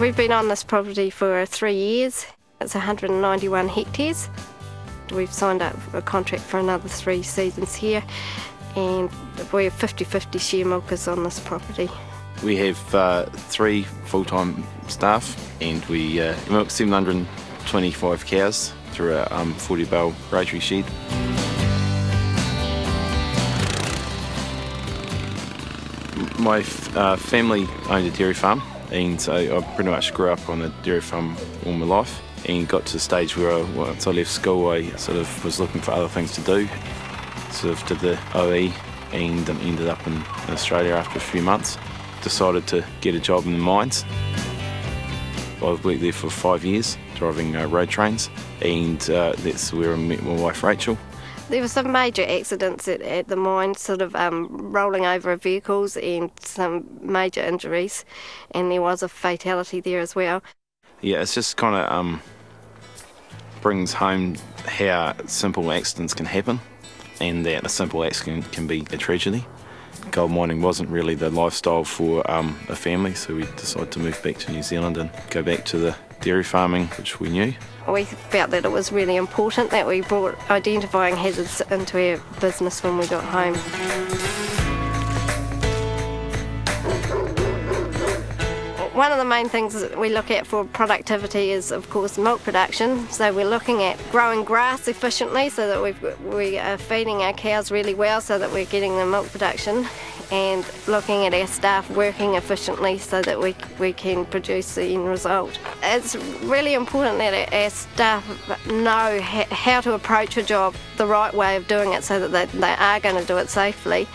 We've been on this property for 3 years. It's 191 hectares. We've signed up a contract for another 3 seasons here, and we're 50-50 share milkers on this property. We have 3 full-time staff, and we milk 725 cows through our 40-bale rotary shed. My family owned a dairy farm, and so I pretty much grew up on a dairy farm all my life, and got to the stage where once I left school I sort of was looking for other things to do. Sort of did the OE and ended up in Australia after a few months. Decided to get a job in the mines. I worked there for 5 years driving road trains, and that's where I met my wife Rachel. There were some major accidents at the mine, sort of rolling over of vehicles and some major injuries, and there was a fatality there as well. Yeah, it's just kind of brings home how simple accidents can happen, and that a simple accident can be a tragedy. Gold mining wasn't really the lifestyle for a family, so we decided to move back to New Zealand and go back to the dairy farming, which we knew. We felt that it was really important that we brought identifying hazards into our business when we got home. One of the main things that we look at for productivity is, of course, milk production. So we're looking at growing grass efficiently so that we are feeding our cows really well so that we're getting the milk production, and looking at our staff working efficiently so that we can produce the end result. It's really important that our staff know how to approach a job, the right way of doing it, so that they are going to do it safely.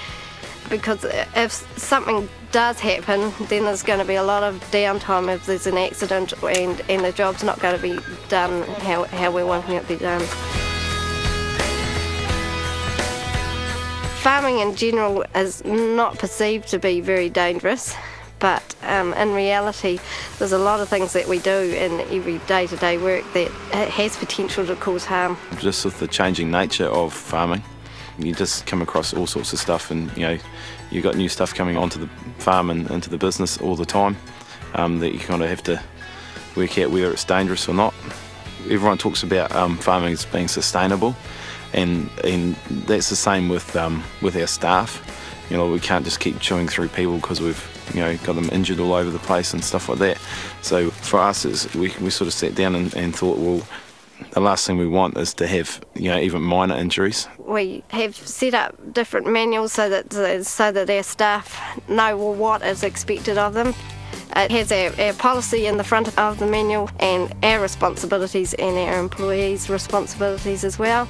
Because if something does happen, then there's going to be a lot of downtime if there's an accident, and the job's not going to be done how we're wanting it to be done. Farming in general is not perceived to be very dangerous, but in reality there's a lot of things that we do in every day-to-day work that has potential to cause harm. Just with the changing nature of farming, you just come across all sorts of stuff, and you've got new stuff coming onto the farm and into the business all the time that you kind of have to work out whether it's dangerous or not. Everyone talks about farming as being sustainable, and that's the same with our staff. We can't just keep chewing through people because we've got them injured all over the place and stuff like that. So for us, we sort of sat down and thought, well, the last thing we want is to have even minor injuries. We have set up different manuals so that our staff know what is expected of them. It has our policy in the front of the manual, and our responsibilities and our employees' responsibilities as well.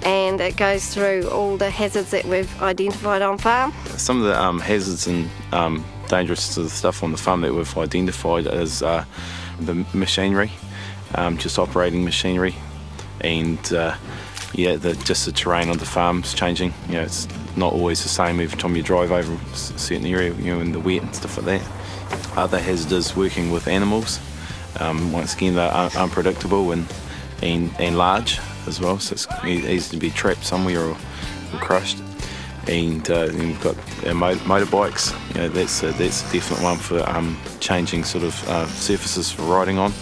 And it goes through all the hazards that we've identified on farm. Some of the hazards and dangerous stuff on the farm that we've identified is the machinery. Just operating machinery, and just the terrain on the farm's changing. It's not always the same every time you drive over a certain area, in the wet and stuff like that. Other hazard is working with animals. Once again, they're unpredictable and large as well, so it's easy to be trapped somewhere or crushed. And then we've got our motorbikes. That's a definite one for changing sort of surfaces for riding on.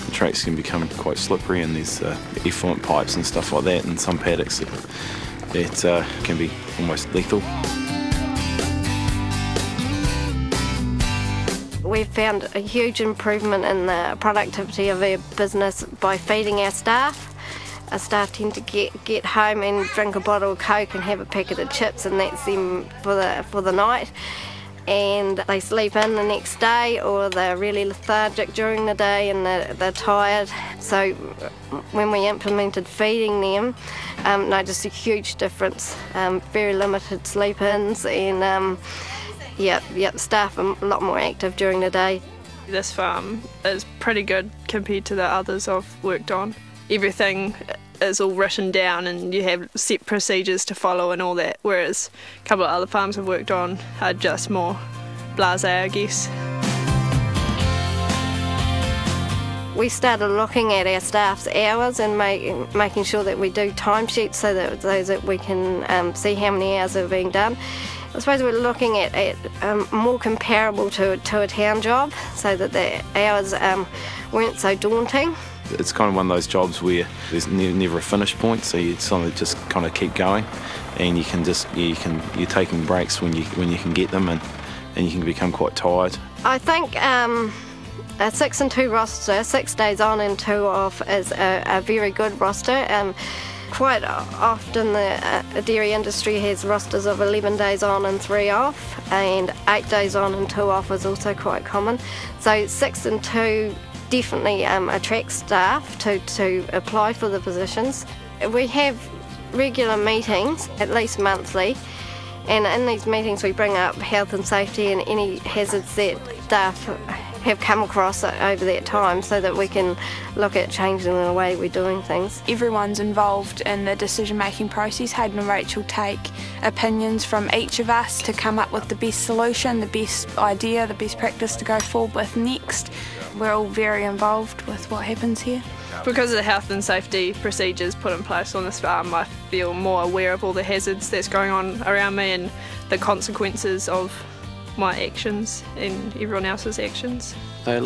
The tracks can become quite slippery, and there's effluent pipes and stuff like that in some paddocks that can be almost lethal. We've found a huge improvement in the productivity of our business by feeding our staff. Our staff tend to get home and drink a bottle of Coke and have a packet of chips, and that's them for the night. And they sleep in the next day, or they're really lethargic during the day and they're tired. So when we implemented feeding them, noticed a huge difference. Very limited sleep-ins, and staff are a lot more active during the day. This farm is pretty good compared to the others I've worked on. Everything is all written down and you have set procedures to follow and all that, whereas a couple of other farms I've worked on are just more blasé, I guess. We started looking at our staff's hours and making sure that we do timesheets so that we can see how many hours are being done. I suppose we're looking at more comparable to a town job, so that the hours weren't so daunting. It's kind of one of those jobs where there's never a finish point, so you sort of just kind of keep going, and you can just you're taking breaks when you can get them, and you can become quite tired. I think a 6 and 2 roster, 6 days on and 2 off, is a very good roster. Quite often the dairy industry has rosters of 11 days on and 3 off, and 8 days on and 2 off is also quite common. So 6 and 2 definitely attracts staff to apply for the positions. We have regular meetings, at least monthly, and in these meetings we bring up health and safety and any hazards that staff have come across over that time, so that we can look at changing the way we're doing things. Everyone's involved in the decision-making process. Hayden and Rachael take opinions from each of us to come up with the best solution, the best idea, the best practice to go forward with next. We're all very involved with what happens here. Because of the health and safety procedures put in place on this farm, I feel more aware of all the hazards that's going on around me and the consequences of my actions and everyone else's actions. They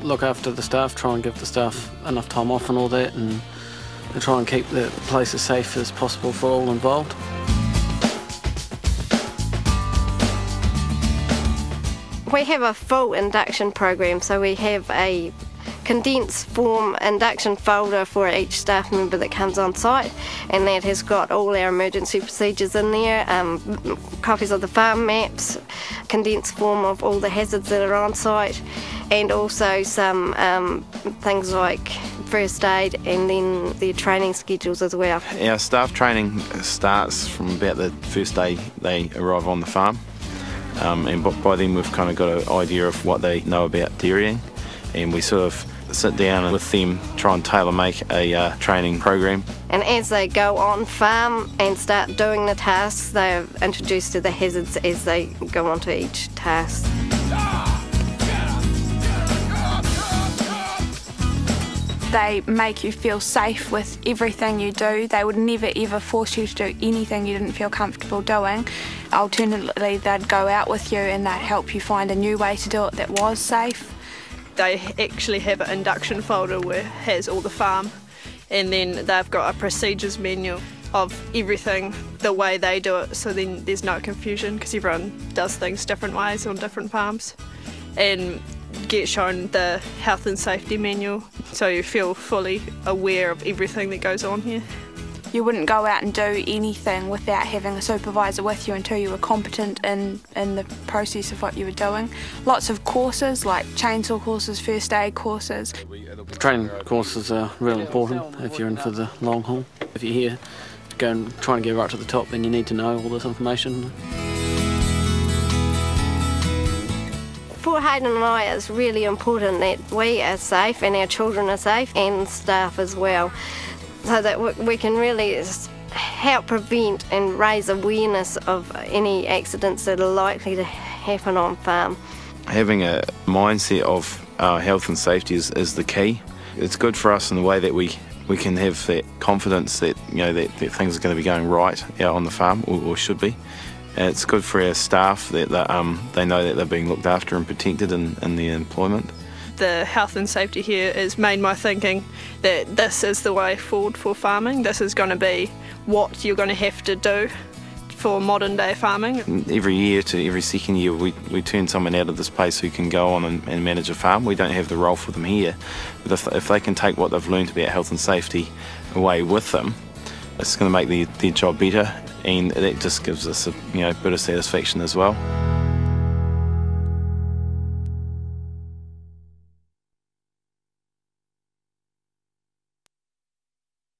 look after the staff, try and give the staff enough time off and all that, and they try and keep the place as safe as possible for all involved. We have a full induction program, so we have a condensed form induction folder for each staff member that comes on site, and that has got all our emergency procedures in there, copies of the farm maps, condensed form of all the hazards that are on site, and also some things like first aid, and then their training schedules as well. Our staff training starts from about the first day they arrive on the farm, and by then we've kind of got an idea of what they know about dairying, and we sort of sit down with them, try and tailor make a training program. And as they go on farm and start doing the tasks, they're introduced to the hazards as they go on to each task. They make you feel safe with everything you do. They would never ever force you to do anything you didn't feel comfortable doing. Alternatively, they'd go out with you and they'd help you find a new way to do it that was safe. They actually have an induction folder where it has all the farm, and then they've got a procedures manual of everything the way they do it, so then there's no confusion because everyone does things different ways on different farms. And get shown the health and safety manual, so you feel fully aware of everything that goes on here. You wouldn't go out and do anything without having a supervisor with you until you were competent in the process of what you were doing. Lots of courses like chainsaw courses, first aid courses. Training courses are really important if you're in for the long haul. If you're here to go and try and get right to the top, then you need to know all this information. For Hayden and I, it's really important that we are safe and our children are safe, and staff as well, so that we can really help prevent and raise awareness of any accidents that are likely to happen on farm. Having a mindset of health and safety is the key. It's good for us in the way that we can have that confidence that that things are going to be going right out on the farm, or should be. It's good for our staff that they know that they're being looked after and protected in their employment. The health and safety here has made my thinking that this is the way forward for farming. This is going to be what you're going to have to do for modern day farming. Every year to every second year we turn someone out of this place who can go on and manage a farm. We don't have the role for them here, but if they can take what they've learned about health and safety away with them, it's going to make their job better, and that just gives us a bit of satisfaction as well.